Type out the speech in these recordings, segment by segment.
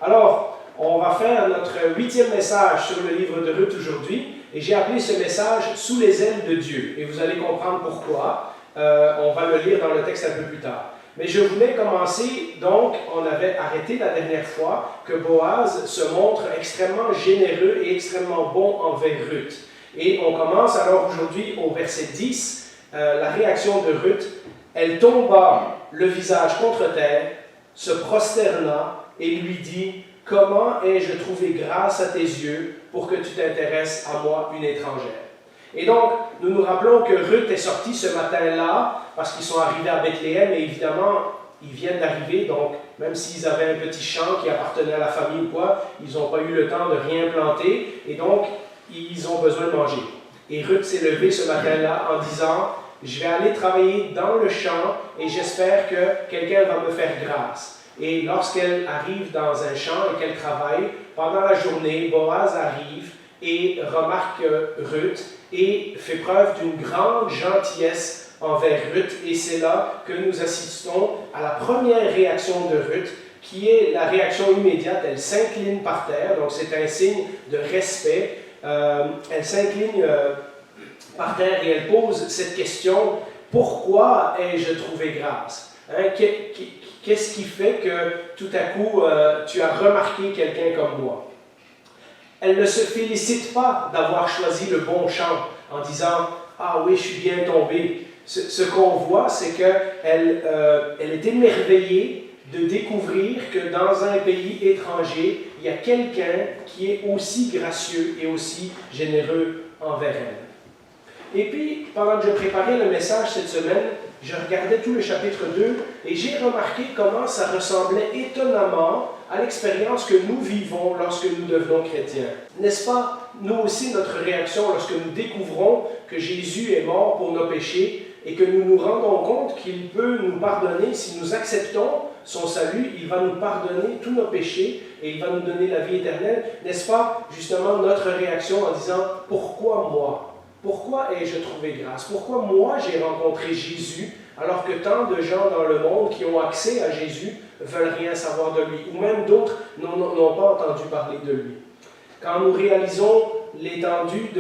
Alors, on va faire notre 8e message sur le livre de Ruth aujourd'hui, et j'ai appelé ce message « Sous les ailes de Dieu », et vous allez comprendre pourquoi. On va le lire dans le texte un peu plus tard. Mais je voulais commencer, donc, on avait arrêté la dernière fois que Boaz se montre extrêmement généreux et extrêmement bon envers Ruth. Et on commence alors aujourd'hui au verset 10, la réaction de Ruth. Elle tomba le visage contre terre, se prosterna et lui dit « Comment ai-je trouvé grâce à tes yeux pour que tu t'intéresses à moi, une étrangère ?» Et donc, nous nous rappelons que Ruth est sortie ce matin-là parce qu'ils sont arrivés à Bethléem et évidemment, ils viennent d'arriver, donc même s'ils avaient un petit champ qui appartenait à la famille ou quoi, ils n'ont pas eu le temps de rien planter et donc, ils ont besoin de manger. Et Ruth s'est levée ce matin-là en disant « Je vais aller travailler dans le champ et j'espère que quelqu'un va me faire grâce. » Et lorsqu'elle arrive dans un champ et qu'elle travaille, pendant la journée, Boaz arrive et remarque Ruth et fait preuve d'une grande gentillesse envers Ruth. Et c'est là que nous assistons à la première réaction de Ruth, qui est la réaction immédiate. Elle s'incline par terre, donc c'est un signe de respect. Elle s'incline par terre et elle pose cette question « Pourquoi ai-je trouvé grâce » Qu'est-ce qui fait que tout à coup tu as remarqué quelqu'un comme moi? Elle ne se félicite pas d'avoir choisi le bon champ en disant « Ah oui, je suis bien tombée ». Ce qu'on voit, c'est qu'elle est émerveillée de découvrir que dans un pays étranger, il y a quelqu'un qui est aussi gracieux et aussi généreux envers elle. Et puis, pendant que je préparais le message cette semaine, je regardais tout le chapitre 2 et j'ai remarqué comment ça ressemblait étonnamment à l'expérience que nous vivons lorsque nous devenons chrétiens. N'est-ce pas, nous aussi, notre réaction lorsque nous découvrons que Jésus est mort pour nos péchés et que nous nous rendons compte qu'il peut nous pardonner si nous acceptons son salut, il va nous pardonner tous nos péchés et il va nous donner la vie éternelle. N'est-ce pas, justement, notre réaction en disant « Pourquoi moi ?» Pourquoi ai-je trouvé grâce? Pourquoi moi j'ai rencontré Jésus alors que tant de gens dans le monde qui ont accès à Jésus veulent rien savoir de lui, ou même d'autres n'ont pas entendu parler de lui? Quand nous réalisons l'étendue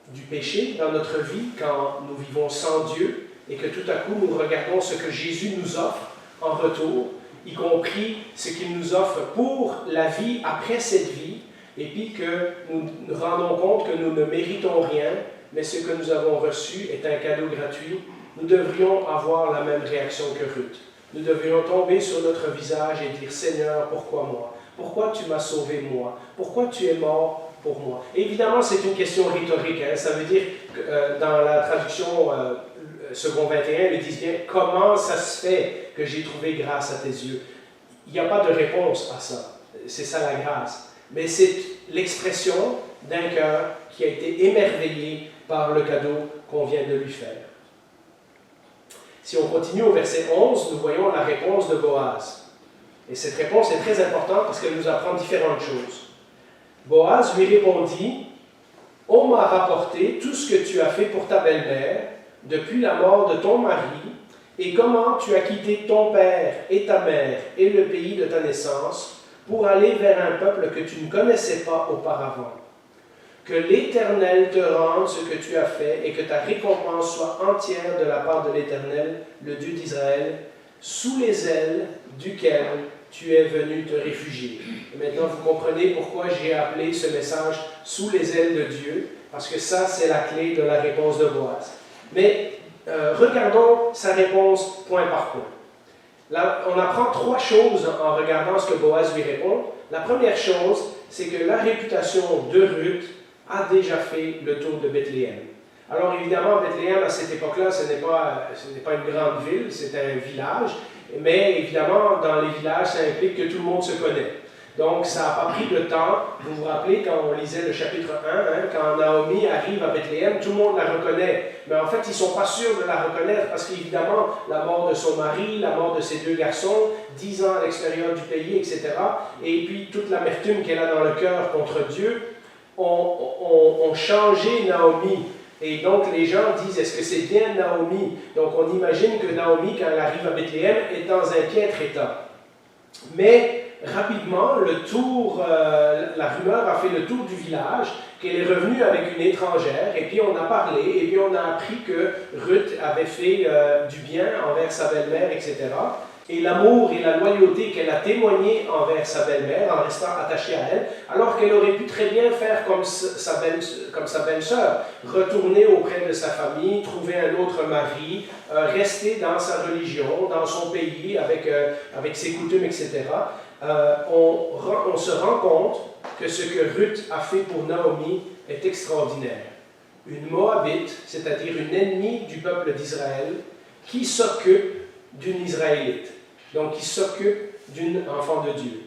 du péché dans notre vie, quand nous vivons sans Dieu et que tout à coup nous regardons ce que Jésus nous offre en retour, y compris ce qu'il nous offre pour la vie après cette vie, et puis que nous nous rendons compte que nous ne méritons rien, mais ce que nous avons reçu est un cadeau gratuit, nous devrions avoir la même réaction que Ruth. Nous devrions tomber sur notre visage et dire « Seigneur, pourquoi moi? Pourquoi tu m'as sauvé moi? Pourquoi tu es mort pour moi? » Évidemment, c'est une question rhétorique. Ça veut dire que dans la traduction second 21, ils disent bien « Comment ça se fait que j'ai trouvé grâce à tes yeux? » Il n'y a pas de réponse à ça. C'est ça la grâce. Mais c'est l'expression d'un cœur qui a été émerveillé par le cadeau qu'on vient de lui faire. Si on continue au verset 11, nous voyons la réponse de Boaz. Et cette réponse est très importante parce qu'elle nous apprend différentes choses. Boaz lui répondit « On m'a rapporté tout ce que tu as fait pour ta belle-mère depuis la mort de ton mari et comment tu as quitté ton père et ta mère et le pays de ta naissance pour aller vers un peuple que tu ne connaissais pas auparavant. Que l'Éternel te rende ce que tu as fait et que ta récompense soit entière de la part de l'Éternel, le Dieu d'Israël, sous les ailes duquel tu es venu te réfugier. » Et maintenant, vous comprenez pourquoi j'ai appelé ce message « Sous les ailes de Dieu », parce que ça, c'est la clé de la réponse de Boaz. Mais regardons sa réponse point par point. Là, on apprend trois choses en regardant ce que Boaz lui répond. La première chose, c'est que la réputation de Ruth a déjà fait le tour de Bethléem. Alors évidemment, Bethléem, à cette époque-là, ce n'est pas une grande ville, c'est un village, mais évidemment, dans les villages, ça implique que tout le monde se connaît. Donc, ça n'a pas pris de temps. Vous vous rappelez, quand on lisait le chapitre 1, quand Naomi arrive à Bethléem, tout le monde la reconnaît. Mais en fait, ils ne sont pas sûrs de la reconnaître parce qu'évidemment, la mort de son mari, la mort de ses deux garçons, 10 ans à l'extérieur du pays, etc. Et puis, toute l'amertume qu'elle a dans le cœur contre Dieu, ont changé Naomi. Et donc, les gens disent, est-ce que c'est bien Naomi? Donc, on imagine que Naomi, quand elle arrive à Bethléem, est dans un piètre état. Mais rapidement, la rumeur a fait le tour du village, qu'elle est revenue avec une étrangère, et puis on a parlé, et puis on a appris que Ruth avait fait du bien envers sa belle-mère, etc. Et l'amour et la loyauté qu'elle a témoigné envers sa belle-mère en restant attachée à elle, alors qu'elle aurait pu très bien faire comme sa belle-sœur, retourner auprès de sa famille, trouver un autre mari, rester dans sa religion, dans son pays, avec ses coutumes, etc. On se rend compte que ce que Ruth a fait pour Naomi est extraordinaire. Une Moabite, c'est-à-dire une ennemie du peuple d'Israël, qui s'occupe d'une Israélite, donc qui s'occupe d'une enfant de Dieu.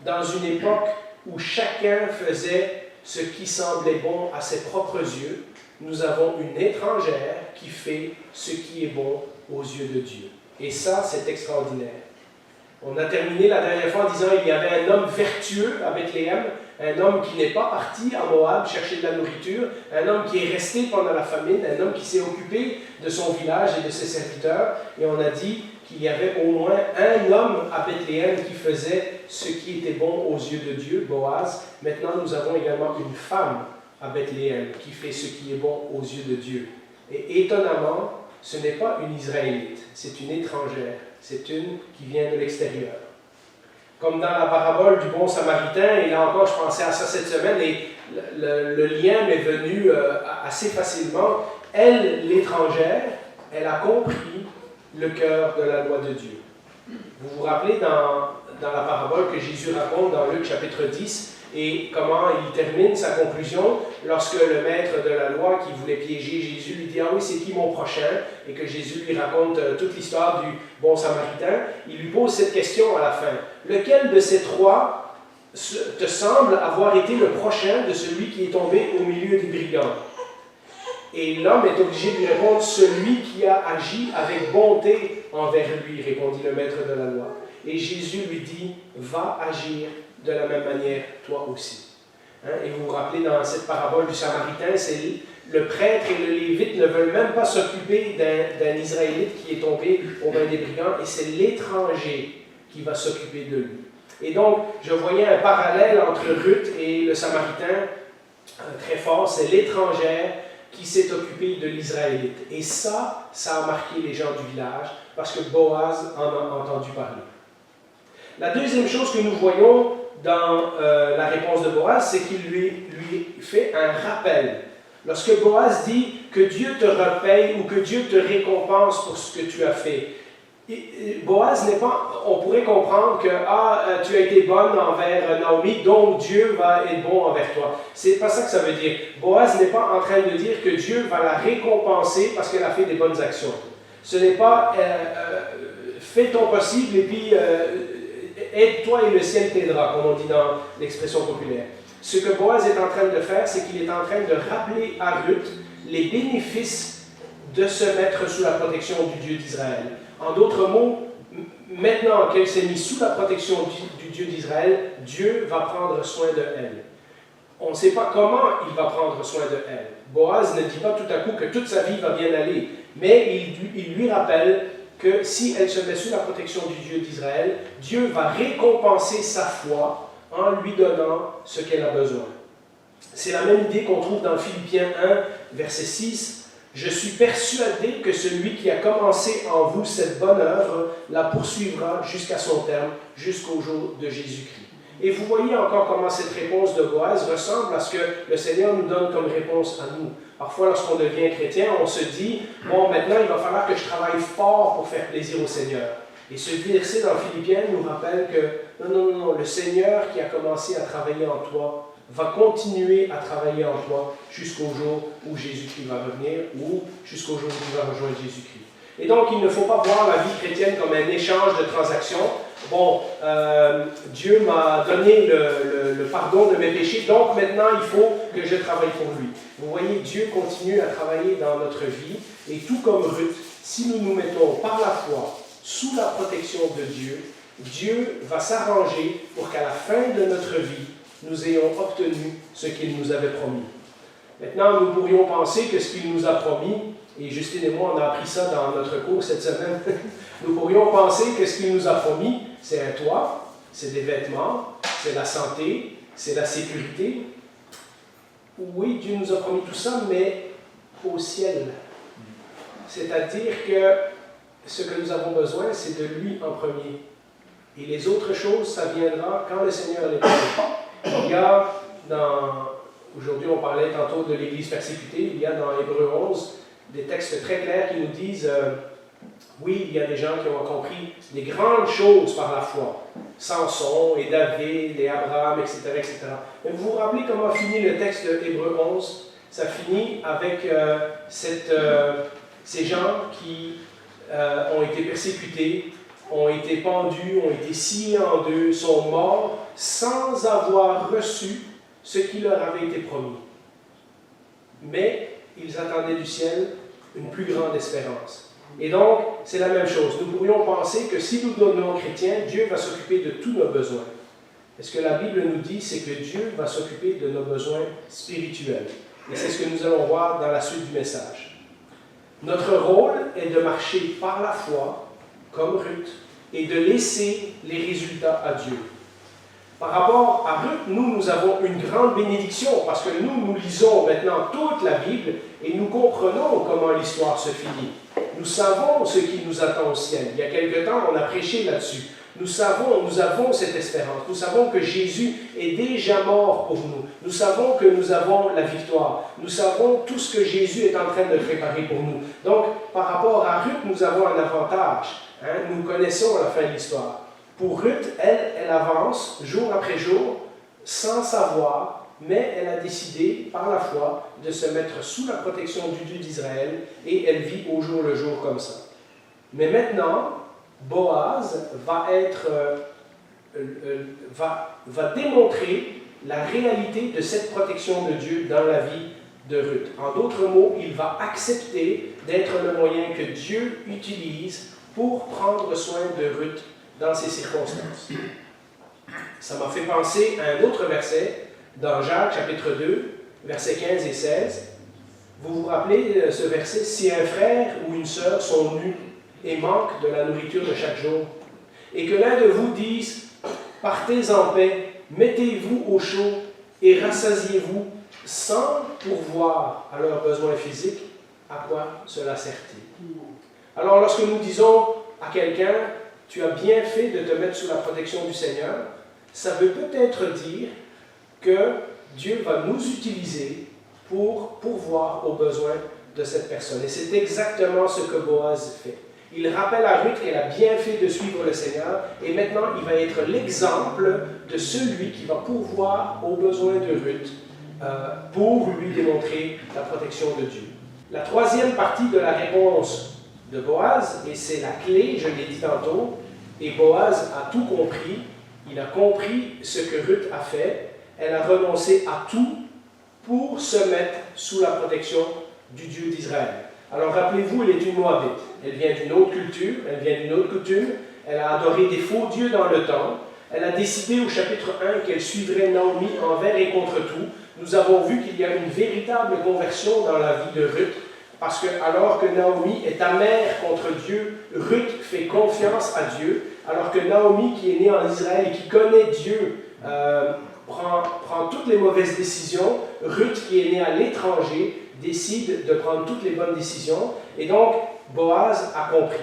Dans une époque où chacun faisait ce qui semblait bon à ses propres yeux, nous avons une étrangère qui fait ce qui est bon aux yeux de Dieu. Et ça, c'est extraordinaire. On a terminé la dernière fois en disant qu'il y avait un homme vertueux à Bethléem, un homme qui n'est pas parti à Moab chercher de la nourriture, un homme qui est resté pendant la famine, un homme qui s'est occupé de son village et de ses serviteurs. Et on a dit qu'il y avait au moins un homme à Bethléem qui faisait ce qui était bon aux yeux de Dieu, Boaz. Maintenant, nous avons également une femme à Bethléem qui fait ce qui est bon aux yeux de Dieu. Et étonnamment, ce n'est pas une Israélite, c'est une étrangère, c'est une qui vient de l'extérieur. Comme dans la parabole du bon samaritain, et là encore je pensais à ça cette semaine, et le lien m'est venu assez facilement. Elle, l'étrangère, elle a compris le cœur de la loi de Dieu. Vous vous rappelez dans la parabole que Jésus raconte dans Luc chapitre 10, et comment il termine sa conclusion lorsque le maître de la loi qui voulait piéger Jésus lui dit « Ah oui, c'est qui mon prochain ?» et que Jésus lui raconte toute l'histoire du bon samaritain. Il lui pose cette question à la fin. « Lequel de ces trois te semble avoir été le prochain de celui qui est tombé au milieu des brigands ?» Et l'homme est obligé de lui répondre « Celui qui a agi avec bonté envers lui, répondit le maître de la loi. » Et Jésus lui dit « Va agir de la même manière, toi aussi. » Et vous vous rappelez dans cette parabole du Samaritain, c'est le prêtre et le lévite ne veulent même pas s'occuper d'un Israélite qui est tombé au mains des brigands, et c'est l'étranger qui va s'occuper de lui. Et donc, je voyais un parallèle entre Ruth et le Samaritain très fort, c'est l'étrangère qui s'est occupée de l'Israélite. Et ça a marqué les gens du village, parce que Boaz en a entendu parler. La deuxième chose que nous voyons dans la réponse de Boaz, c'est qu'il lui fait un rappel. Lorsque Boaz dit que Dieu te repaye ou que Dieu te récompense pour ce que tu as fait, Boaz n'est pas, on pourrait comprendre que tu as été bonne envers Naomi, donc Dieu va être bon envers toi. C'est pas ça que ça veut dire. Boaz n'est pas en train de dire que Dieu va la récompenser parce qu'elle a fait des bonnes actions. Ce n'est pas fais ton possible et puis aide-toi et le ciel t'aidera, comme on dit dans l'expression populaire. Ce que Boaz est en train de faire, c'est qu'il est en train de rappeler à Ruth les bénéfices de se mettre sous la protection du Dieu d'Israël. En d'autres mots, maintenant qu'elle s'est mise sous la protection du Dieu d'Israël, Dieu va prendre soin de elle. On ne sait pas comment il va prendre soin de elle. Boaz ne dit pas tout à coup que toute sa vie va bien aller, mais il lui rappelle que si elle se met sous la protection du Dieu d'Israël, Dieu va récompenser sa foi en lui donnant ce qu'elle a besoin. C'est la même idée qu'on trouve dans Philippiens 1, verset 6. « Je suis persuadé que celui qui a commencé en vous cette bonne œuvre la poursuivra jusqu'à son terme, jusqu'au jour de Jésus-Christ. » Et vous voyez encore comment cette réponse de Boaz ressemble à ce que le Seigneur nous donne comme réponse à nous. Parfois, lorsqu'on devient chrétien, on se dit « Bon, maintenant, il va falloir que je travaille fort pour faire plaisir au Seigneur. » Et ce verset dans Philippiens nous rappelle que non, le Seigneur qui a commencé à travailler en toi va continuer à travailler en toi jusqu'au jour où Jésus-Christ va revenir ou jusqu'au jour où tu vas rejoindre Jésus-Christ. Et donc, il ne faut pas voir la vie chrétienne comme un échange de transactions. Bon, Dieu m'a donné le pardon de mes péchés, donc maintenant il faut que je travaille pour lui. Vous voyez, Dieu continue à travailler dans notre vie, et tout comme Ruth, si nous nous mettons par la foi sous la protection de Dieu, Dieu va s'arranger pour qu'à la fin de notre vie, nous ayons obtenu ce qu'il nous avait promis. Maintenant, nous pourrions penser que ce qu'il nous a promis, et Justine et moi, on a appris ça dans notre cours cette semaine, nous pourrions penser que ce qu'il nous a promis, c'est un toit, C'est des vêtements, c'est la santé, c'est la sécurité. Oui, Dieu nous a promis tout ça, mais au ciel. C'est-à-dire que ce que nous avons besoin, c'est de lui en premier. Et les autres choses, ça viendra quand le Seigneur les permet. Il y a aujourd'hui on parlait tantôt de l'Église persécutée, il y a dans Hébreux 11 des textes très clairs qui nous disent oui, il y a des gens qui ont compris des grandes choses par la foi. Samson et David et Abraham, etc., etc. Mais vous vous rappelez comment finit le texte de Hébreux 11? Ça finit avec ces gens qui ont été persécutés, ont été pendus, ont été sciés en deux, sont morts sans avoir reçu ce qui leur avait été promis. Mais ils attendaient du ciel une plus grande espérance. Et donc, c'est la même chose. Nous pourrions penser que si nous devenons chrétiens, Dieu va s'occuper de tous nos besoins. Et ce que la Bible nous dit, c'est que Dieu va s'occuper de nos besoins spirituels. Et c'est ce que nous allons voir dans la suite du message. Notre rôle est de marcher par la foi, comme Ruth, et de laisser les résultats à Dieu. Par rapport à Ruth, nous avons une grande bénédiction parce que nous lisons maintenant toute la Bible et nous comprenons comment l'histoire se finit. Nous savons ce qui nous attend au ciel. Il y a quelque temps, on a prêché là-dessus. Nous avons cette espérance. Nous savons que Jésus est déjà mort pour nous. Nous savons que nous avons la victoire. Nous savons tout ce que Jésus est en train de préparer pour nous. Donc, par rapport à Ruth, nous avons un avantage. Nous connaissons la fin de l'histoire. Pour Ruth, elle avance jour après jour sans savoir, mais elle a décidé par la foi de se mettre sous la protection du Dieu d'Israël et elle vit au jour le jour comme ça. Mais maintenant, Boaz va démontrer la réalité de cette protection de Dieu dans la vie de Ruth. En d'autres mots, il va accepter d'être le moyen que Dieu utilise pour prendre soin de Ruth dans ces circonstances. Ça m'a fait penser à un autre verset dans Jacques chapitre 2, versets 15 et 16. Vous vous rappelez ce verset? Si un frère ou une sœur sont nus et manquent de la nourriture de chaque jour, et que l'un de vous dise « Partez en paix, mettez-vous au chaud et rassasiez-vous sans pourvoir à leurs besoins physiques, à quoi cela sert-il » Alors lorsque nous disons à quelqu'un « Tu as bien fait de te mettre sous la protection du Seigneur », ça veut peut-être dire que Dieu va nous utiliser pour pourvoir aux besoins de cette personne. Et c'est exactement ce que Boaz fait. Il rappelle à Ruth qu'elle a bien fait de suivre le Seigneur et maintenant il va être l'exemple de celui qui va pourvoir aux besoins de Ruth pour lui démontrer la protection de Dieu. La troisième partie de la réponse de Boaz, et c'est la clé, je l'ai dit tantôt, et Boaz a tout compris, il a compris ce que Ruth a fait, elle a renoncé à tout pour se mettre sous la protection du Dieu d'Israël. Alors rappelez-vous, elle est une Moabite, elle vient d'une autre culture, elle vient d'une autre coutume, elle a adoré des faux dieux dans le temps, elle a décidé au chapitre 1 qu'elle suivrait Naomi envers et contre tout. Nous avons vu qu'il y a une véritable conversion dans la vie de Ruth, parce que alors que Naomi est amère contre Dieu, Ruth fait confiance à Dieu, alors que Naomi, qui est née en Israël et qui connaît Dieu, prend toutes les mauvaises décisions, Ruth, qui est née à l'étranger, décide de prendre toutes les bonnes décisions, et donc Boaz a compris.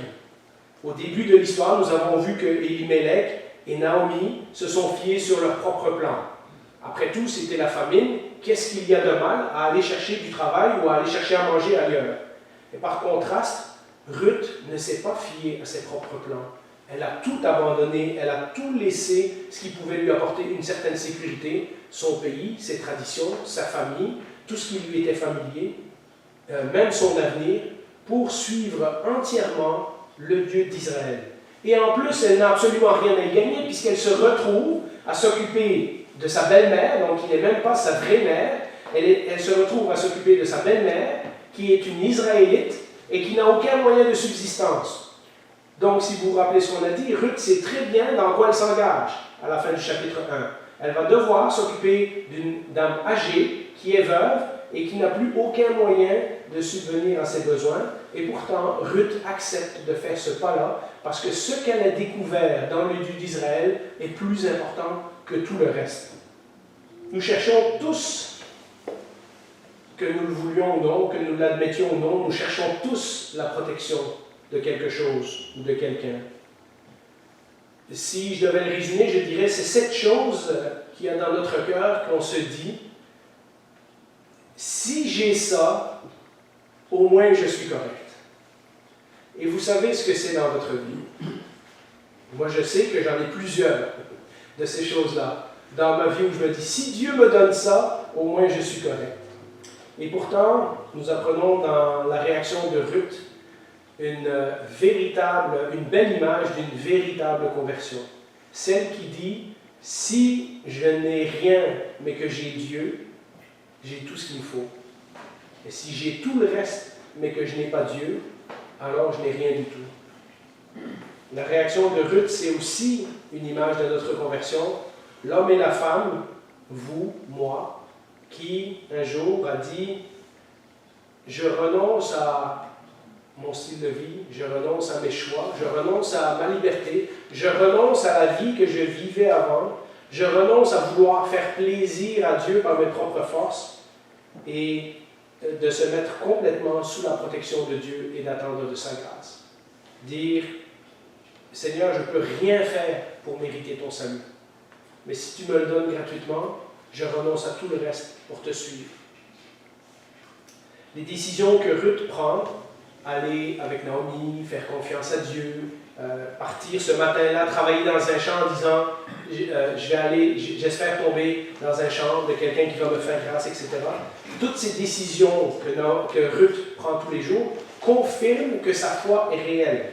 Au début de l'histoire, nous avons vu que Elimelech et Naomi se sont fiés sur leur propre plan. Après tout, c'était la famine. Qu'est-ce qu'il y a de mal à aller chercher du travail ou à aller chercher à manger ailleurs? Et par contraste, Ruth ne s'est pas fiée à ses propres plans. Elle a tout abandonné, elle a tout laissé, ce qui pouvait lui apporter une certaine sécurité, son pays, ses traditions, sa famille, tout ce qui lui était familier, même son avenir, pour suivre entièrement le Dieu d'Israël. Et en plus, elle n'a absolument rien à y gagner, puisqu'elle se retrouve à s'occuper de sa belle-mère, donc qui n'est même pas sa vraie mère, elle se retrouve à s'occuper de sa belle-mère, qui est une Israélite, et qui n'a aucun moyen de subsistance. Donc, si vous vous rappelez ce qu'on a dit, Ruth sait très bien dans quoi elle s'engage à la fin du chapitre 1. Elle va devoir s'occuper d'une dame âgée qui est veuve et qui n'a plus aucun moyen de subvenir à ses besoins, et pourtant Ruth accepte de faire ce pas-là, parce que ce qu'elle a découvert dans le Dieu d'Israël est plus important que tout le reste. Nous cherchons tous, que nous le voulions ou non, que nous l'admettions ou non, nous cherchons tous la protection de quelque chose ou de quelqu'un. Si je devais le résumer, je dirais c'est cette chose qu'il y a dans notre cœur qu'on se dit, si j'ai ça, au moins je suis correct. Et vous savez ce que c'est dans votre vie. Moi je sais que j'en ai plusieurs de ces choses-là dans ma vie où je me dis, si Dieu me donne ça, au moins je suis correct. Et pourtant, nous apprenons dans la réaction de Ruth une belle image d'une véritable conversion. Celle qui dit, si je n'ai rien, mais que j'ai Dieu, j'ai tout ce qu'il me faut. Et si j'ai tout le reste, mais que je n'ai pas Dieu, alors je n'ai rien du tout. La réaction de Ruth, c'est aussi une image de notre conversion. L'homme et la femme, vous, moi, qui un jour a dit, je renonce à mon style de vie, je renonce à mes choix, je renonce à ma liberté, je renonce à la vie que je vivais avant, je renonce à vouloir faire plaisir à Dieu par mes propres forces et de se mettre complètement sous la protection de Dieu et d'attendre de sa grâce. Dire, Seigneur, je ne peux rien faire pour mériter ton salut, mais si tu me le donnes gratuitement, je renonce à tout le reste pour te suivre. Les décisions que Ruth prend, aller avec Naomi, faire confiance à Dieu, partir ce matin-là, travailler dans un champ en disant j'espère tomber dans un champ de quelqu'un qui va me faire grâce, etc. Toutes ces décisions que Ruth prend tous les jours confirment que sa foi est réelle.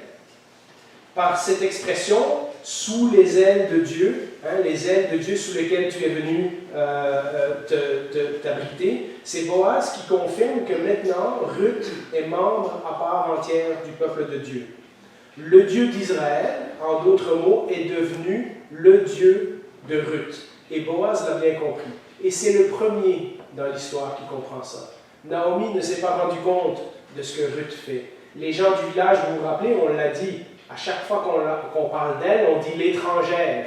Par cette expression, sous les ailes de Dieu, les ailes de Dieu sous lesquelles tu es venu t'abriter, c'est Boaz qui confirme que maintenant, Ruth est membre à part entière du peuple de Dieu. Le Dieu d'Israël, en d'autres mots, est devenu le Dieu de Ruth. Et Boaz l'a bien compris. Et c'est le premier dans l'histoire qui comprend ça. Naomi ne s'est pas rendu compte de ce que Ruth fait. Les gens du village, vous vous rappelez, on l'a dit, à chaque fois qu'on parle d'elle, on dit l'étrangère.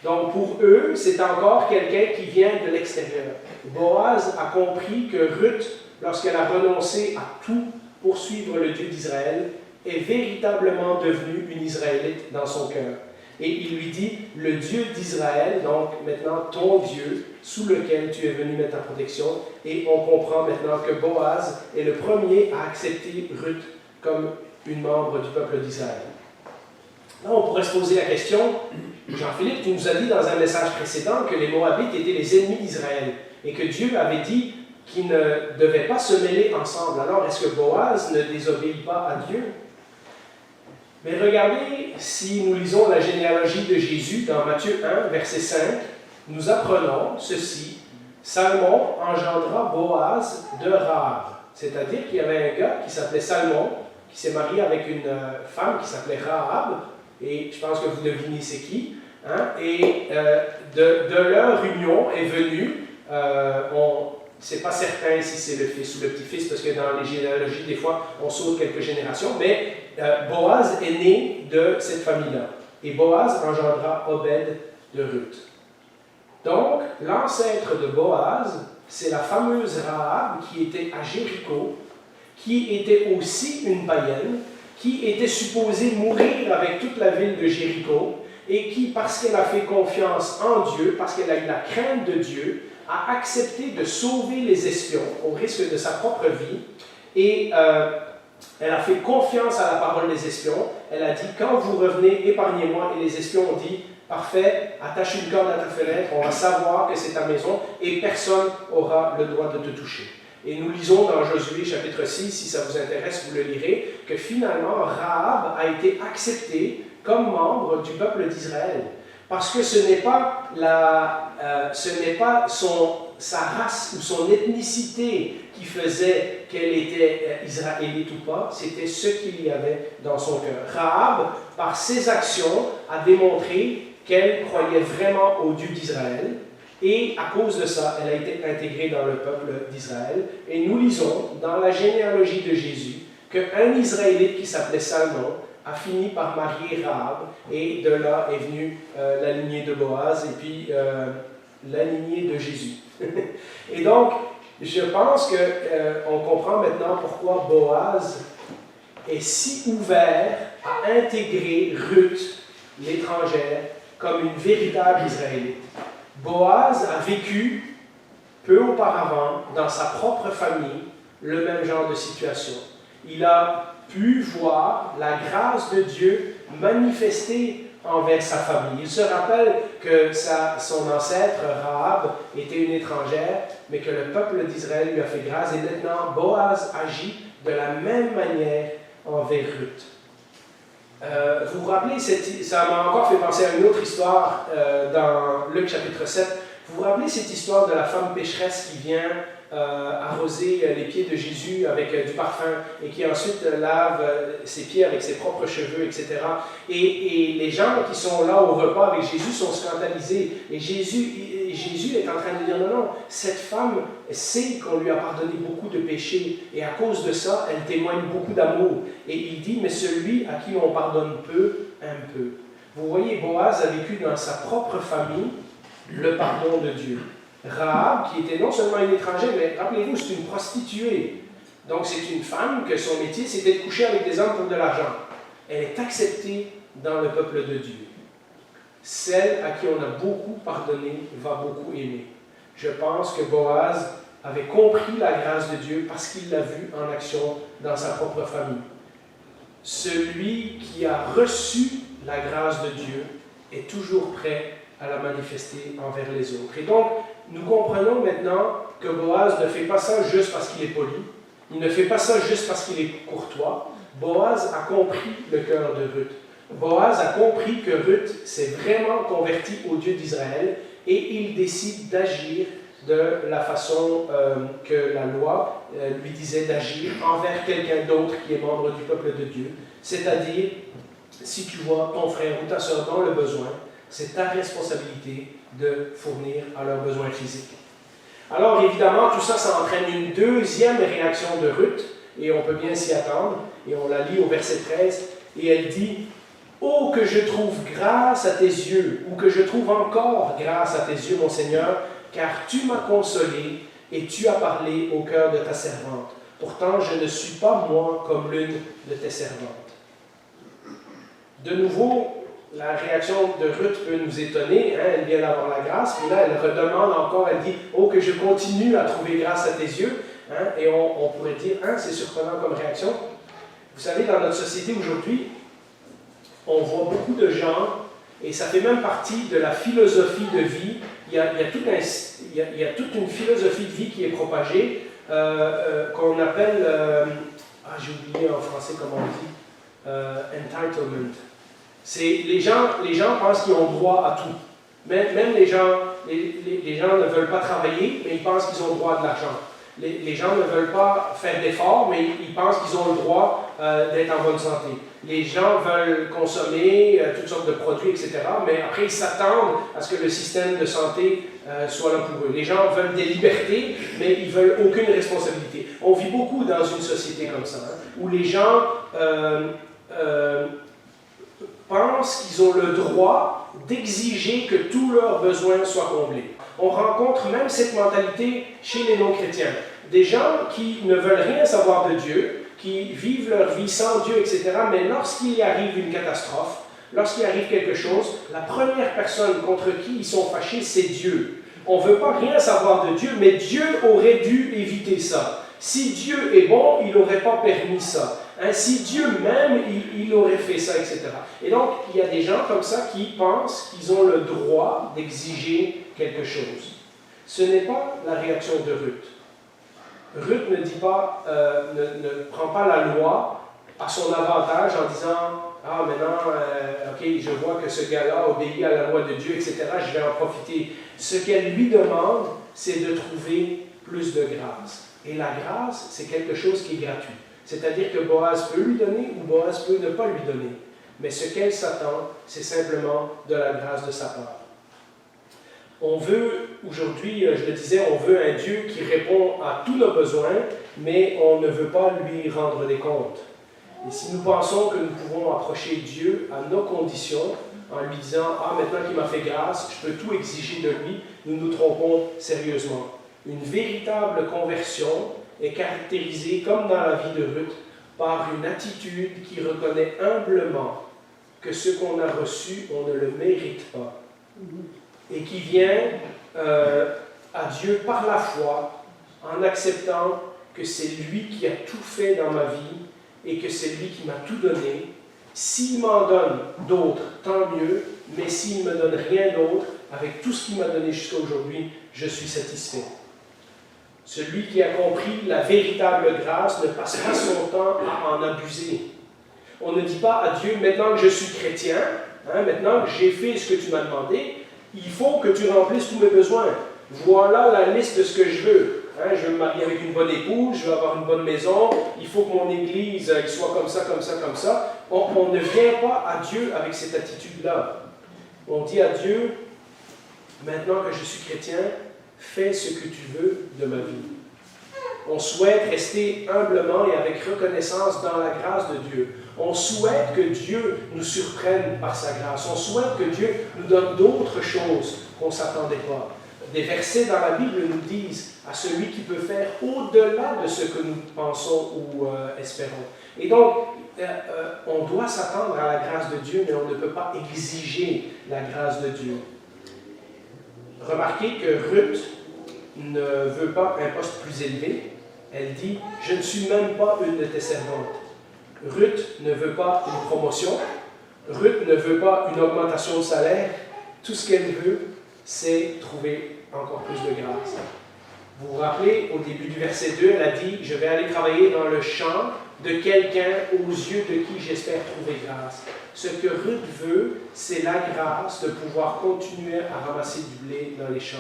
Donc pour eux, c'est encore quelqu'un qui vient de l'extérieur. Boaz a compris que Ruth, lorsqu'elle a renoncé à tout pour suivre le Dieu d'Israël, est véritablement devenue une Israélite dans son cœur. Et il lui dit, le Dieu d'Israël, donc maintenant ton Dieu, sous lequel tu es venu mettre ta protection. Et on comprend maintenant que Boaz est le premier à accepter Ruth comme une membre du peuple d'Israël. Là, on pourrait se poser la question, Jean-Philippe, tu nous as dit dans un message précédent que les Moabites étaient les ennemis d'Israël et que Dieu avait dit qu'ils ne devaient pas se mêler ensemble. Alors, est-ce que Boaz ne désobéit pas à Dieu? Mais regardez, si nous lisons la généalogie de Jésus dans Matthieu 1, verset 5, nous apprenons ceci. Salmon engendra Boaz de Rahab. C'est-à-dire qu'il y avait un gars qui s'appelait Salmon, qui s'est marié avec une femme qui s'appelait Rahab, et je pense que vous devinez c'est qui, et de leur union est venu, c'est pas certain si c'est le fils ou le petit-fils, parce que dans les généalogies, des fois, on saute quelques générations, mais Boaz est né de cette famille-là. Et Boaz engendra Obed de Ruth. Donc, l'ancêtre de Boaz, c'est la fameuse Rahab qui était à Jéricho, qui était aussi une païenne, qui était supposée mourir avec toute la ville de Jéricho, et qui, parce qu'elle a fait confiance en Dieu, parce qu'elle a eu la crainte de Dieu, a accepté de sauver les espions au risque de sa propre vie, et elle a fait confiance à la parole des espions. Elle a dit, quand vous revenez, épargnez-moi. Et les espions ont dit, parfait, attache une corde à ta fenêtre, on va savoir que c'est ta maison, et personne n'aura le droit de te toucher. Et nous lisons dans Josué chapitre 6, si ça vous intéresse, vous le lirez, que finalement, Rahab a été acceptée comme membre du peuple d'Israël. Parce que ce n'est pas, sa race ou son ethnicité qui faisait qu'elle était israélite ou pas, c'était ce qu'il y avait dans son cœur. Rahab, par ses actions, a démontré qu'elle croyait vraiment au Dieu d'Israël Et à cause de ça, elle a été intégrée dans le peuple d'Israël. Et nous lisons dans la généalogie de Jésus qu'un Israélite qui s'appelait Salmon a fini par marier Rahab, et de là est venue la lignée de Boaz, et puis la lignée de Jésus. Et donc, je pense qu'on comprend maintenant pourquoi Boaz est si ouvert à intégrer Ruth, l'étrangère, comme une véritable Israélite. Boaz a vécu, peu auparavant, dans sa propre famille, le même genre de situation. Il a pu voir la grâce de Dieu manifestée envers sa famille. Il se rappelle que son ancêtre, Rahab, était une étrangère, mais que le peuple d'Israël lui a fait grâce. Et maintenant, Boaz agit de la même manière envers Ruth. Vous vous rappelez, ça m'a encore fait penser à une autre histoire dans Luc chapitre 7. Vous vous rappelez cette histoire de la femme pécheresse qui vient arroser les pieds de Jésus avec du parfum et qui ensuite lave ses pieds avec ses propres cheveux, etc. Et les gens qui sont là au repas avec Jésus sont scandalisés. Et Jésus est en train de dire non, non, cette femme sait qu'on lui a pardonné beaucoup de péchés et à cause de ça, elle témoigne beaucoup d'amour. Et il dit, mais celui à qui on pardonne peu, aime peu. Vous voyez, Boaz a vécu dans sa propre famille le pardon de Dieu. Rahab, qui était non seulement une étrangère, mais rappelez-vous, c'est une prostituée. Donc c'est une femme que son métier, c'était de coucher avec des hommes pour de l'argent. Elle est acceptée dans le peuple de Dieu. Celle à qui on a beaucoup pardonné va beaucoup aimer. Je pense que Boaz avait compris la grâce de Dieu parce qu'il l'a vue en action dans sa propre famille. Celui qui a reçu la grâce de Dieu est toujours prêt à la manifester envers les autres. Et donc, nous comprenons maintenant que Boaz ne fait pas ça juste parce qu'il est poli, il ne fait pas ça juste parce qu'il est courtois. Boaz a compris le cœur de Ruth. Boaz a compris que Ruth s'est vraiment convertie au Dieu d'Israël et il décide d'agir de la façon que la loi lui disait d'agir envers quelqu'un d'autre qui est membre du peuple de Dieu. C'est-à-dire, si tu vois ton frère ou ta soeur dans le besoin, c'est ta responsabilité de fournir à leurs besoins physiques. Alors évidemment, tout ça, ça entraîne une deuxième réaction de Ruth, et on peut bien s'y attendre, et on la lit au verset 13, et elle dit « Oh, que je trouve grâce à tes yeux, ou que je trouve encore grâce à tes yeux, mon Seigneur, car tu m'as consolé, et tu as parlé au cœur de ta servante. Pourtant, je ne suis pas moi comme l'une de tes servantes. » De nouveau, la réaction de Ruth peut nous étonner, hein, elle vient d'avoir la grâce, puis là elle redemande encore, elle dit « Oh, que je continue à trouver grâce à tes yeux hein, », et on pourrait dire hein, « c'est surprenant comme réaction ». Vous savez, dans notre société aujourd'hui, on voit beaucoup de gens, et ça fait même partie de la philosophie de vie, il y a toute une philosophie de vie qui est propagée, qu'on appelle, j'ai oublié en français comment on dit, entitlement. Les gens pensent qu'ils ont droit à tout. Même les gens ne veulent pas travailler, mais ils pensent qu'ils ont le droit à de l'argent. Les gens ne veulent pas faire d'efforts, mais ils pensent qu'ils ont le droit d'être en bonne santé. Les gens veulent consommer toutes sortes de produits, etc., mais après ils s'attendent à ce que le système de santé soit là pour eux. Les gens veulent des libertés, mais ils ne veulent aucune responsabilité. On vit beaucoup dans une société comme ça, hein, où les gens pensent qu'ils ont le droit d'exiger que tous leurs besoins soient comblés. On rencontre même cette mentalité chez les non-chrétiens. Des gens qui ne veulent rien savoir de Dieu, qui vivent leur vie sans Dieu, etc., mais lorsqu'il arrive une catastrophe, lorsqu'il arrive quelque chose, la première personne contre qui ils sont fâchés, c'est Dieu. On ne veut pas rien savoir de Dieu, mais Dieu aurait dû éviter ça. Si Dieu est bon, il n'aurait pas permis ça. Hein, si Dieu même, il aurait fait ça, etc. Et donc, il y a des gens comme ça qui pensent qu'ils ont le droit d'exiger quelque chose. Ce n'est pas la réaction de Ruth. Ruth ne dit pas, ne prend pas la loi à son avantage en disant « Ah, maintenant, ok, je vois que ce gars-là obéit à la loi de Dieu, etc., je vais en profiter. » Ce qu'elle lui demande, c'est de trouver plus de grâce. Et la grâce, c'est quelque chose qui est gratuit. C'est-à-dire que Boaz peut lui donner ou Boaz peut ne pas lui donner. Mais ce qu'elle s'attend, c'est simplement de la grâce de sa part. On veut, aujourd'hui, je le disais, on veut un Dieu qui répond à tous nos besoins, mais on ne veut pas lui rendre des comptes. Et si nous pensons que nous pouvons approcher Dieu à nos conditions, en lui disant « Ah, maintenant qu'il m'a fait grâce, je peux tout exiger de lui », nous nous trompons sérieusement. Une véritable conversion est caractérisée, comme dans la vie de Ruth, par une attitude qui reconnaît humblement que ce qu'on a reçu, on ne le mérite pas. Et qui vient à Dieu par la foi, en acceptant que c'est lui qui a tout fait dans ma vie et que c'est lui qui m'a tout donné. S'il m'en donne d'autres, tant mieux, mais s'il ne me donne rien d'autre, avec tout ce qu'il m'a donné jusqu'à aujourd'hui, je suis satisfait. Celui qui a compris la véritable grâce ne passe pas son temps à en abuser. On ne dit pas à Dieu, maintenant que je suis chrétien, maintenant que j'ai fait ce que tu m'as demandé, il faut que tu remplisses tous mes besoins. Voilà la liste de ce que je veux. Je veux me marier avec une bonne épouse, je veux avoir une bonne maison, il faut que mon église soit comme ça, comme ça, comme ça. On ne vient pas à Dieu avec cette attitude-là. On dit à Dieu, maintenant que je suis chrétien, fais ce que tu veux de ma vie. On souhaite rester humblement et avec reconnaissance dans la grâce de Dieu. On souhaite que Dieu nous surprenne par sa grâce. On souhaite que Dieu nous donne d'autres choses qu'on ne s'attendait pas. Des versets dans la Bible nous disent à celui qui peut faire au-delà de ce que nous pensons ou espérons. Et donc, on doit s'attendre à la grâce de Dieu, mais on ne peut pas exiger la grâce de Dieu. Remarquez que Ruth ne veut pas un poste plus élevé. Elle dit « Je ne suis même pas une de tes servantes ». Ruth ne veut pas une promotion. Ruth ne veut pas une augmentation de salaire. Tout ce qu'elle veut, c'est trouver encore plus de grâce. Vous vous rappelez, au début du verset 2, elle a dit « Je vais aller travailler dans le champ de quelqu'un aux yeux de qui j'espère trouver grâce ». Ce que Ruth veut, c'est la grâce de pouvoir continuer à ramasser du blé dans les champs.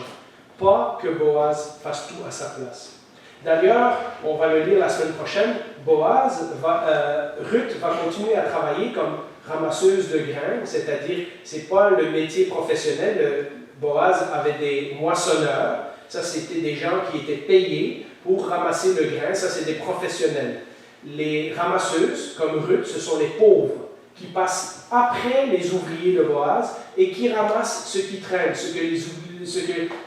Pas que Boaz fasse tout à sa place. D'ailleurs, on va le lire la semaine prochaine, Ruth va continuer à travailler comme ramasseuse de grains, c'est-à-dire, ce n'est pas le métier professionnel. Boaz avait des moissonneurs, ça c'était des gens qui étaient payés pour ramasser le grain, ça c'est des professionnels. Les ramasseuses, comme Ruth, ce sont les pauvres qui passent après les ouvriers de Boaz et qui ramassent ce qui traîne, ce que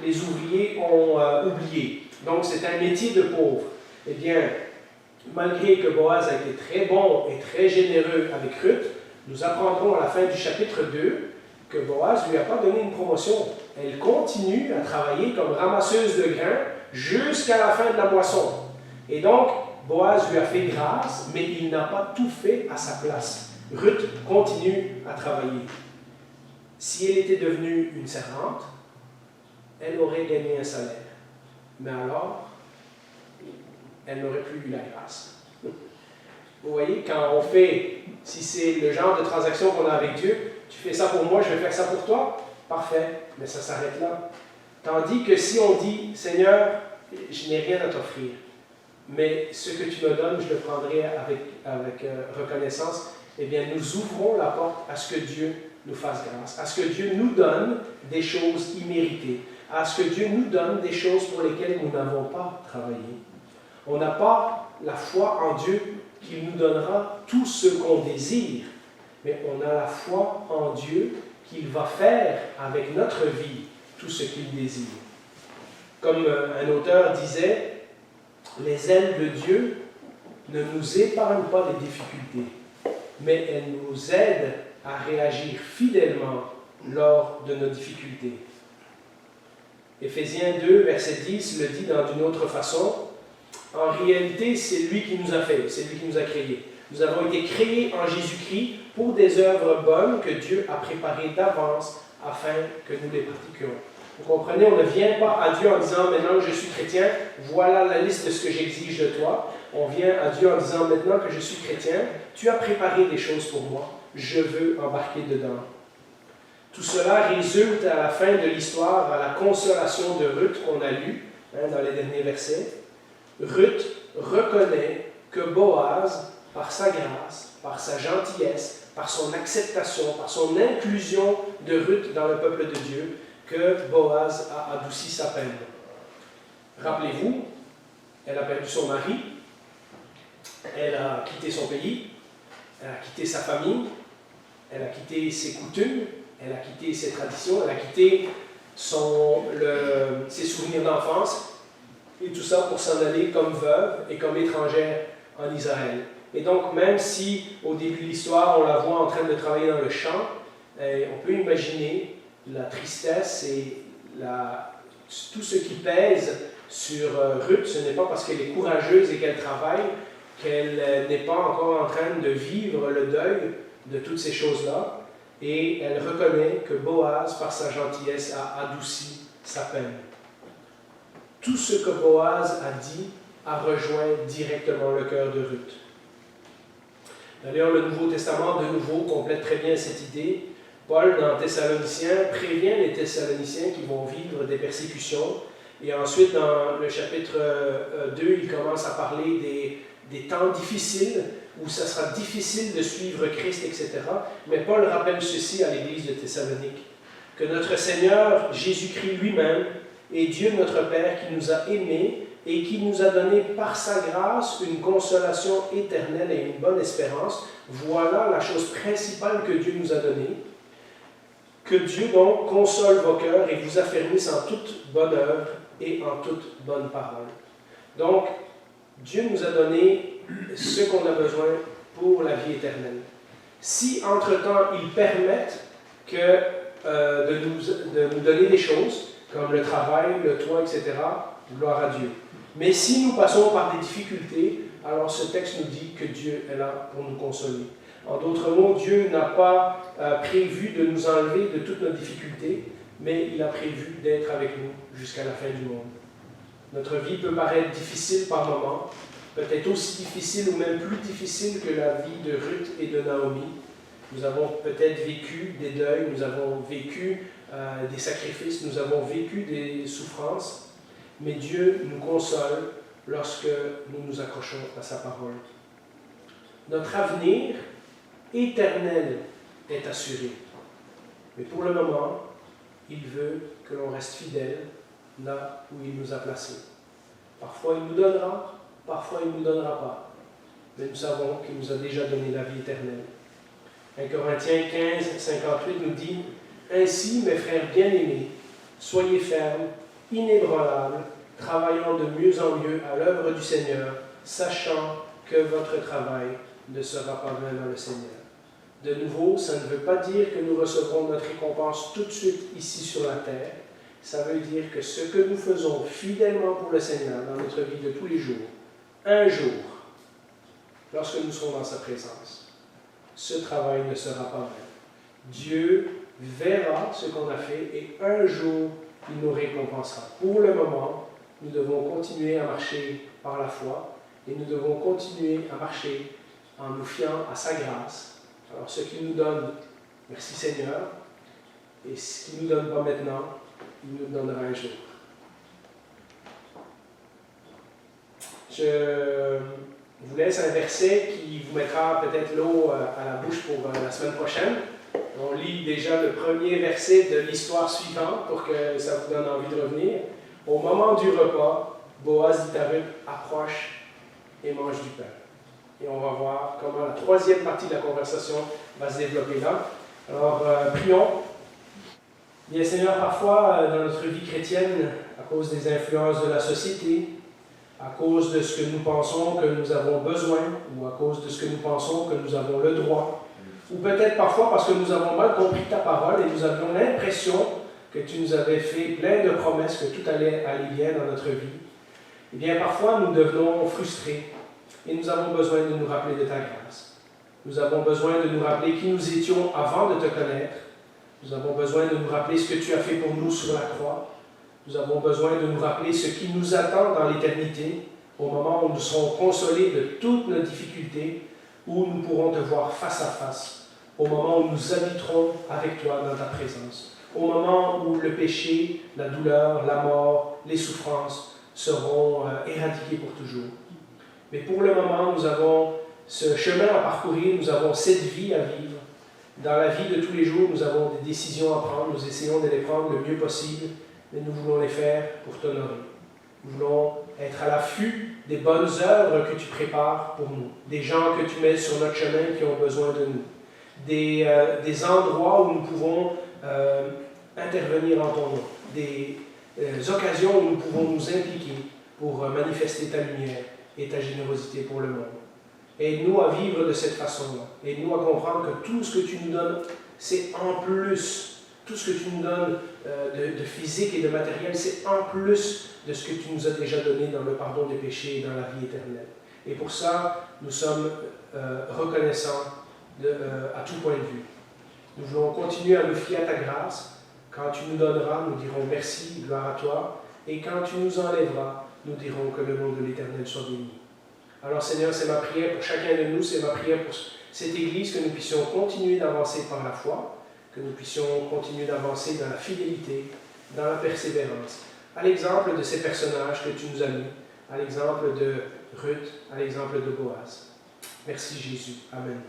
les ouvriers ont oublié. Donc c'est un métier de pauvre. Eh bien, malgré que Boaz a été très bon et très généreux avec Ruth, nous apprendrons à la fin du chapitre 2 que Boaz ne lui a pas donné une promotion. Elle continue à travailler comme ramasseuse de grains jusqu'à la fin de la moisson. Et donc, Boaz lui a fait grâce, mais il n'a pas tout fait à sa place. Ruth continue à travailler. Si elle était devenue une servante, elle aurait gagné un salaire. Mais alors, elle n'aurait plus eu la grâce. Vous voyez, quand on fait, si c'est le genre de transaction qu'on a avec Dieu, tu fais ça pour moi, je vais faire ça pour toi, parfait, mais ça s'arrête là. Tandis que si on dit, Seigneur, je n'ai rien à t'offrir, mais ce que tu me donnes, je le prendrai avec reconnaissance, eh bien, nous ouvrons la porte à ce que Dieu nous fasse grâce, à ce que Dieu nous donne des choses imméritées, à ce que Dieu nous donne des choses pour lesquelles nous n'avons pas travaillé. On n'a pas la foi en Dieu qu'il nous donnera tout ce qu'on désire, mais on a la foi en Dieu qu'il va faire avec notre vie tout ce qu'il désire. Comme un auteur disait, les ailes de Dieu ne nous épargnent pas les difficultés, mais elles nous aident à réagir fidèlement lors de nos difficultés. Éphésiens 2, verset 10 le dit dans une autre façon. En réalité, c'est lui qui nous a fait, c'est lui qui nous a créés. Nous avons été créés en Jésus-Christ pour des œuvres bonnes que Dieu a préparées d'avance afin que nous les pratiquions. Vous comprenez, on ne vient pas à Dieu en disant « Maintenant que je suis chrétien, voilà la liste de ce que j'exige de toi. » On vient à Dieu en disant « Maintenant que je suis chrétien, tu as préparé des choses pour moi. Je veux embarquer dedans. » Tout cela résulte à la fin de l'histoire à la consolation de Ruth qu'on a lue dans les derniers versets. Ruth reconnaît que Boaz, par sa grâce, par sa gentillesse, par son acceptation, par son inclusion de Ruth dans le peuple de Dieu, que Boaz a adouci sa peine. Rappelez-vous, elle a perdu son mari, elle a quitté son pays, elle a quitté sa famille, elle a quitté ses coutumes, elle a quitté ses traditions, elle a quitté ses souvenirs d'enfance, et tout ça pour s'en aller comme veuve et comme étrangère en Israël. Et donc, même si au début de l'histoire, on la voit en train de travailler dans le champ, on peut imaginer la tristesse et tout ce qui pèse sur Ruth. Ce n'est pas parce qu'elle est courageuse et qu'elle travaille qu'elle n'est pas encore en train de vivre le deuil de toutes ces choses-là. Et elle reconnaît que Boaz, par sa gentillesse, a adouci sa peine. Tout ce que Boaz a dit a rejoint directement le cœur de Ruth. D'ailleurs, le Nouveau Testament, de nouveau, complète très bien cette idée. Paul, dans Thessaloniciens, prévient les Thessaloniciens qui vont vivre des persécutions. Et ensuite, dans le chapitre 2, il commence à parler des temps difficiles, où ça sera difficile de suivre Christ, etc. Mais Paul rappelle ceci à l'église de Thessalonique, que notre Seigneur Jésus-Christ lui-même est Dieu notre Père qui nous a aimés et qui nous a donné par sa grâce une consolation éternelle et une bonne espérance. Voilà la chose principale que Dieu nous a donnée. Que Dieu donc console vos cœurs et vous affermisse en toute bonne œuvre et en toute bonne parole. Donc, Dieu nous a donné ce qu'on a besoin pour la vie éternelle. Si, entre-temps, il permette de nous donner des choses, comme le travail, le toit, etc., gloire à Dieu. Mais si nous passons par des difficultés, alors ce texte nous dit que Dieu est là pour nous consoler. En d'autres mots, Dieu n'a pas prévu de nous enlever de toutes nos difficultés, mais il a prévu d'être avec nous jusqu'à la fin du monde. Notre vie peut paraître difficile par moments, peut-être aussi difficile ou même plus difficile que la vie de Ruth et de Naomi. Nous avons peut-être vécu des deuils, nous avons vécu des sacrifices, nous avons vécu des souffrances, mais Dieu nous console lorsque nous nous accrochons à sa parole. Notre avenir éternel est assuré, mais pour le moment, il veut que l'on reste fidèle là où il nous a placés. Parfois il nous donnera, parfois il ne nous donnera pas, mais nous savons qu'il nous a déjà donné la vie éternelle. 1 Corinthiens 15, 58 nous dit « Ainsi, mes frères bien-aimés, soyez fermes, inébranlables, travaillant de mieux en mieux à l'œuvre du Seigneur, sachant que votre travail ne sera pas vain dans le Seigneur. » De nouveau, ça ne veut pas dire que nous recevrons notre récompense tout de suite ici sur la terre. Ça veut dire que ce que nous faisons fidèlement pour le Seigneur dans notre vie de tous les jours, un jour, lorsque nous serons dans sa présence, ce travail ne sera pas vain. Dieu verra ce qu'on a fait et un jour, il nous récompensera. Pour le moment, nous devons continuer à marcher par la foi et nous devons continuer à marcher en nous fiant à sa grâce. Alors, ce qu'il nous donne, merci Seigneur, et ce qu'il ne nous donne pas maintenant, il nous donnera un jour. Je vous laisse un verset qui vous mettra peut-être l'eau à la bouche pour la semaine prochaine. On lit déjà le premier verset de l'histoire suivante pour que ça vous donne envie de revenir. Au moment du repas, Boaz dit à Ruth, approche et mange du pain. Et on va voir comment la troisième partie de la conversation va se développer là. Alors, prions. Bien, Seigneur, parfois, dans notre vie chrétienne, à cause des influences de la société, à cause de ce que nous pensons que nous avons besoin, ou à cause de ce que nous pensons que nous avons le droit, ou peut-être parfois parce que nous avons mal compris ta parole et nous avions l'impression que tu nous avais fait plein de promesses, que tout allait aller bien dans notre vie, eh bien, parfois, nous devenons frustrés. Et nous avons besoin de nous rappeler de ta grâce. Nous avons besoin de nous rappeler qui nous étions avant de te connaître. Nous avons besoin de nous rappeler ce que tu as fait pour nous sur la croix. Nous avons besoin de nous rappeler ce qui nous attend dans l'éternité, au moment où nous serons consolés de toutes nos difficultés, où nous pourrons te voir face à face, au moment où nous habiterons avec toi dans ta présence, au moment où le péché, la douleur, la mort, les souffrances seront éradiquées pour toujours. Mais pour le moment, nous avons ce chemin à parcourir, nous avons cette vie à vivre. Dans la vie de tous les jours, nous avons des décisions à prendre, nous essayons de les prendre le mieux possible, mais nous voulons les faire pour t'honorer. Nous voulons être à l'affût des bonnes œuvres que tu prépares pour nous, des gens que tu mets sur notre chemin qui ont besoin de nous, des endroits où nous pouvons intervenir en ton nom, des occasions où nous pouvons nous impliquer pour manifester ta lumière et ta générosité pour le monde. Aide-nous à vivre de cette façon-là. Aide-nous à comprendre que tout ce que tu nous donnes, c'est en plus. Tout ce que tu nous donnes de physique et de matériel, c'est en plus de ce que tu nous as déjà donné dans le pardon des péchés et dans la vie éternelle. Et pour ça, nous sommes reconnaissants à tout point de vue. Nous voulons continuer à nous fier à ta grâce. Quand tu nous donneras, nous dirons merci, gloire à toi. Et quand tu nous enlèveras, nous dirons que le nom de l'Éternel soit béni. Alors Seigneur, c'est ma prière pour chacun de nous, c'est ma prière pour cette Église, que nous puissions continuer d'avancer par la foi, que nous puissions continuer d'avancer dans la fidélité, dans la persévérance, à l'exemple de ces personnages que tu nous as mis, à l'exemple de Ruth, à l'exemple de Boaz. Merci Jésus. Amen.